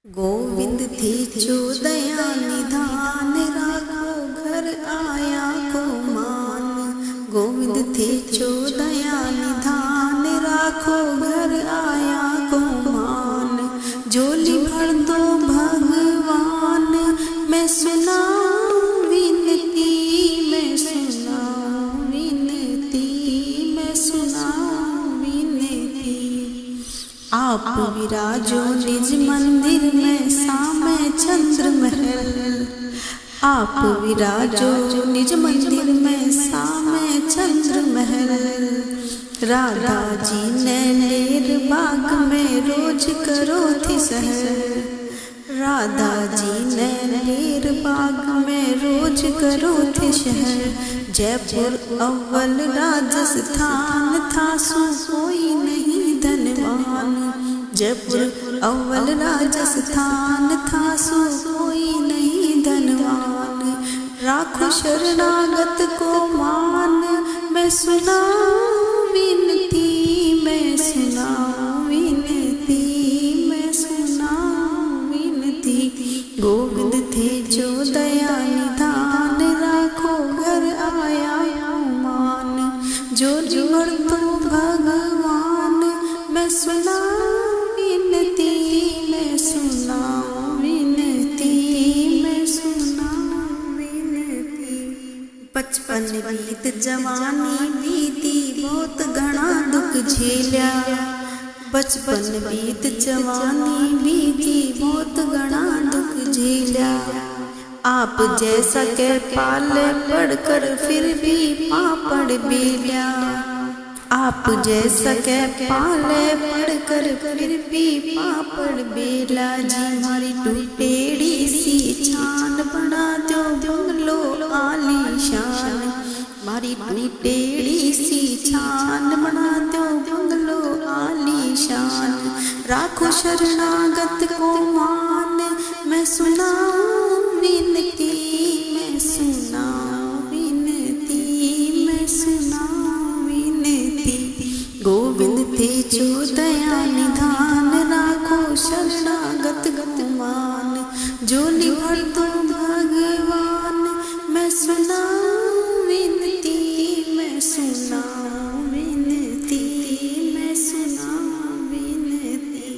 गोविंद थी जो दया निधान, राखो घर आया को मान। गोविंद थे जो दया निधान, राखो घर आया को मान। झोली भर दो भगवान, मैं सुनाऊं विनती, मैं सुनाऊं विनती, मैं सुनाऊं विनती। आप विराजो निज मंदिर में सामे चंद्र महल। आप विराजो निज मंदिर में सामे चंद्र महल। राधा जी ने लेर बाग में रोज करो थी सहर। राधा जी ने लेर बाग में रोज करो थे शहर। जयपुर अव्वल राजस्थान था सो कोई नहीं धनवान। जयपुर अव्वल राजस्थान था सो कोई नहीं धनवान। राखो शरणागत को मान, मैं सुनाऊं विनती, मैं सुनाऊं विनती, मैं सुनाऊं विनती। गोविंद थे जो दया निधान, राखो घर आया मान। जो जीवन तो भगवान, मैं सुनाऊं विनती, मैं सुनाऊं विनती, मैं सुनाऊं विनती। बचपन बीत जवानी बीती, बहुत घना दुख झेल्या। बचपन बीत जवानी बीती, बहुत घना दुख झेल्या। आप जैसा के पाले पढ़कर फिर भी पापड़ बेल्या। आप जैसा के पाले पढ़कर फिर भी पापड़ बेला। जी हमारी टूटेड़ी सी छान, बना दो बंगलो आलीशान। हमारी टूटेड़ी सी छान, बना दो बंगलो आलीशान। राखो शरणागत को मान, मैं सुनाऊं विनती, मैं सुनाऊं विनती, मैं सुनाऊं विनती। गोविंद थे जो दया निधान, राखो शरणागत को मान। झोली भर दो भगवान, मैं सुनाऊं विनती, मैं सुनाऊं विनती, मैं सुनाऊं विनती।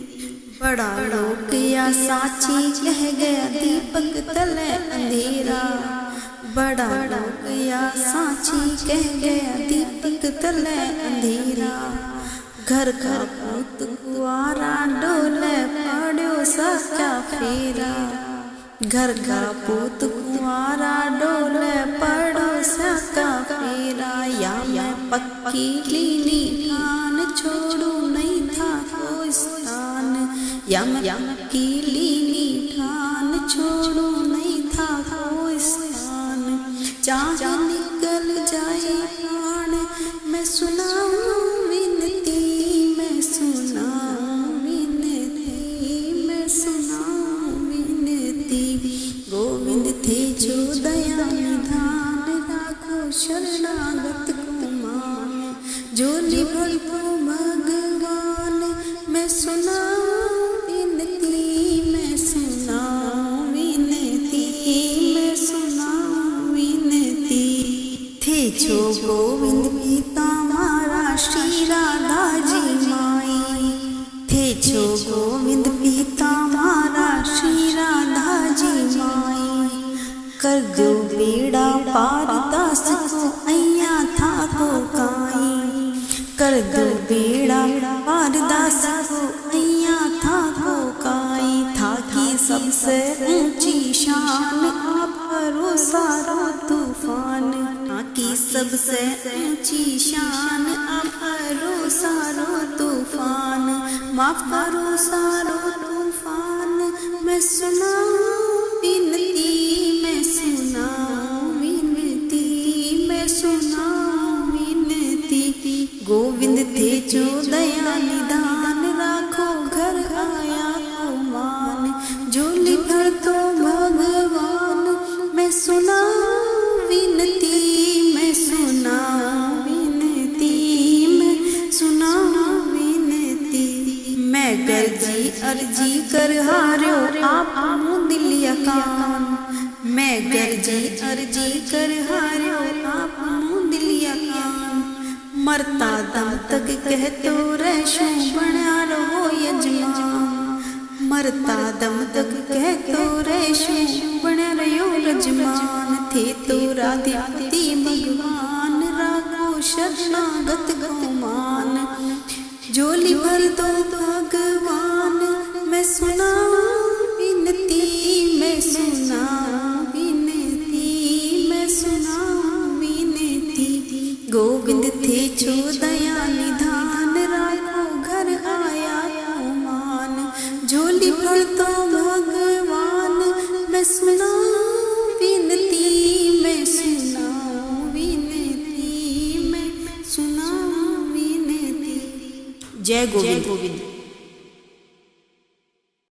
बड़ा लोग या साची कह गया दीपक तले अंधेरा। बड़ा लोग या साची कह गया दीपक तले अंधेरा। घर का पूत कुआरा डोले पड़ो सच्चा फेरा। घर का पूत कुआरा डोले पड़ो सच्चा फेरा। या मैं पक्की लीली ठान, छोड़ू नहीं था कोई स्थान। या मैं पक्की लीली ठान, छोड़ू नहीं था कोई स्थान। चाहे निकल जाए प्राण, मैं सुनाऊं विनती, मैं सुनाऊं विनती, मैं सुनाऊं विनती। गोविंद थे जो दया निधान, राखो शरणागत को मान। झोली भर दो भगवान, मैं सुनाऊं विनती, मैं सुनाऊं विनती, मैं सुनाऊं विनती। थे जो गोविंद पिता मारा श्री राधा जी माई। थे जो गोविंद पिता मारा श्री राधा जी माई। कर दो बेड़ा पार दास को, अइया था को काई। कर दो बेड़ा पार दास को, अइया था को काई। था की सबसे ऊंची शान, आप करो सारो तूफान। था की सबसे ऊंची शान, आप करो सारो तूफान। माफ करो सारो तूफान, मैं सुनाऊं विनती, मैं सुनाऊं विनती, मैं सुनाऊं विनती। गोविंद थे जो दया निधान, राखो घर आया को मान। झोली भर दो भगवान, मैं सुनाऊं विनती, मैं सुनाऊं विनती, मैं सुनाऊं विनती। मैं गर्जी अर्जी कर हार्यो आप मूंद लिया कान। मैं गर्जी अर्जी कर हार्यो आप मूंद लिया कान। मरता दम तक कहतो रहशो बना रहो यजमान। मरता दम तक कहतो रहशो बना रहो यजमान। थे तो राधिपति भगवान राखो शरणागत को मान। झोली भर दो भगवान मैं सुनाऊं विनती, मैं सुनाऊं विनती, मैं सुनाऊं विनती। गोविंद थे छो दया निधान राखो घर आया को मान। झोली भर दो भगवान मैं सुनाऊं विनती, मैं सुनाऊं विनती, मैं सुनाऊं विनती। जय गोविंद।